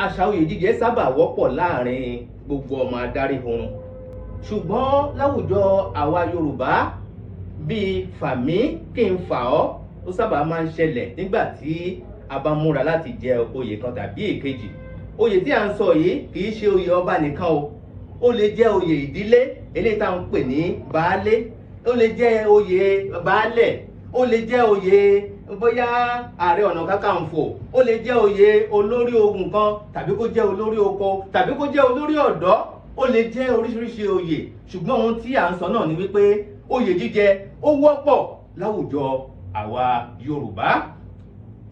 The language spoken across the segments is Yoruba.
àṣà oyè jíjẹ sábà wọ́pọ̀ láàrin gbogbo ọmọ adarí oorun, ṣùgbọ́n láwùjọ àwa Yorùbá bíi fàmí kí n fà ọ́ ó sábà máa ń ṣẹlẹ̀ nígbà tí a bá múra láti jẹ oyè kan tàbí èkejì. Oyè tí a ń sọ yìí kì í ṣe oyè ọba nìkan o, ó lè jẹ́ oyè ìdílé eléyìí tá à ń pè ní baálé, ó lè jẹ́ oyè baálẹ̀, ó lè jẹ́ oyè bóyá ààrẹ ọ̀nà kakanfò, ó lè jẹ́ oyè olórí ogun kan tàbí kó jẹ́ olórí oko tàbí kó jẹ́ olórí ọ̀dọ́, ó lè jẹ́ oríṣiríṣi oyè. Ṣùgbọ́n ohun tí à ń sọ náà ni wípé oyè jíjẹ ó wọ́pọ̀ láwùjọ àwa Yorùbá.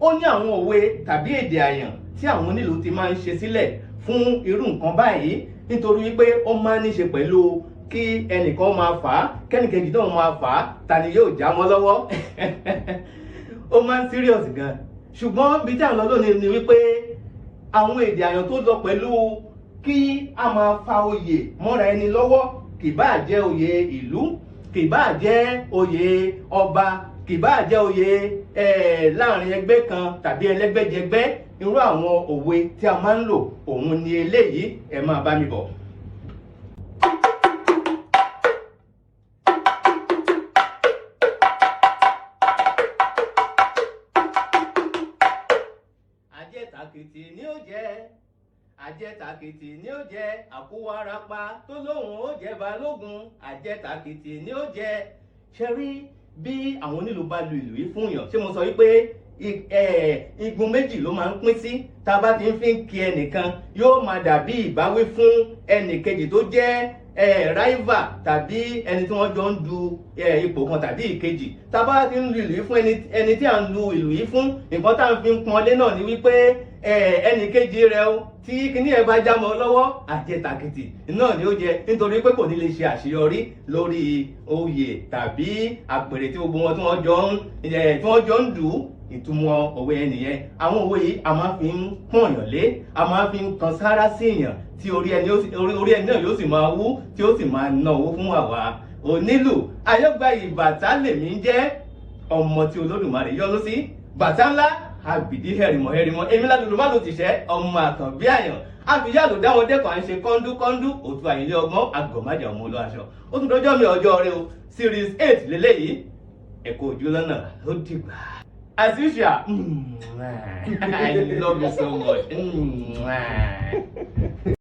Ó ní àwọn òwe tàbí èdè àyàn tí àwọn onílù ti máa ń ṣe sílẹ̀ fún irú nǹkan báyìí, nítorí wípé ó máa ń ní ṣe pẹ̀lú kí ẹnìkan máa fà á kẹ́nìkejì náà máa fà á, ta ni yóò já mọ́ lọ́wọ́. Ó máa ń serious gan. Ṣùgbọ́n bí tí à ń lọ lónìí ni wípé àwọn èdè àyàn tó lọ pẹ̀lú kí a máa fa oyè mọ́ra ẹni lọ́wọ́, kì bá jẹ́ oyè ìlú, kì bá jẹ́ oyè ọba, kì bá jẹ́ oyè láàrin ẹgbẹ́ kan tàbí ẹlẹ́gbẹ́jẹgbẹ́. Irú àwọn òwe tí a máa ń lò òun ni eléyìí, ẹ máa bá mi bọ̀. Àjẹtàkìtì ni ó jẹ́, àjẹtàkìtì ni ó jẹ́, àkúwarapá tó lóhùn ó jẹ́ balógun, àjẹtàkìtì ni ó jẹ́. Ṣé rí bí àwọn onílù bá lu ìlù yìí fún yàn, ṣé mo sọ wípé igun méjì ló máa ń pín sí? Tá a bá ti ń fi ń kí ẹnìkan yóò máa dàbí ìbáwí fún ẹnìkejì tó jẹ́ rival tàbí ẹni tí wọ́n jọ ń du ipò kan tàbí ìkejì. Tá a bá ti ń lu ìlù yìí fún ẹni tí à ń lu ìlù yìí fún, nǹkan tá à ń fi ń pọ́nlé náà ni wípé ẹnìkejì rẹ o tí kíní ẹ bá já mọ́ lọ́wọ́, àjẹtàkìtì náà ni ó jẹ, nítorí pé kò ní lè ṣe àṣeyọrí lórí oyè tàbí àpèrè tí gbogbo wọn tí wọ́n jọ ń dù ú. Ìtumọ̀ òwe ẹnìyẹn. Àwọn òwe yìí a máa fi ń pọ̀nyàn lé, a máa fi ń kan sára sí èèyàn tí orí ẹni náà yóò sì máa wú, tí ó sì máa ná owó fún àwa onílù. Ayọ́gbayì bàtà lèmi jẹ́, ọmọ tí Olódùmarè yọ́nú sí, bàtà ńlá àbìdí hẹ̀rìmọ̀, èmi ládùúgbò má ló ti ṣẹ́, ọmọ Àkànbí Àyàn. Àfijá ló dáwọn dẹ́kun à ń ṣe kọ́ńdú, òtún àyìnlé ọgbọ́n àgọ̀májà ọmọ olú aṣọ. Ó tún dọjọ́ mi ọjọ́ rẹ o, series 8 lélẹ́yìí. Ẹ̀kọ́ ojú lọ́nà ó dìgbà. As usual, I love you so much.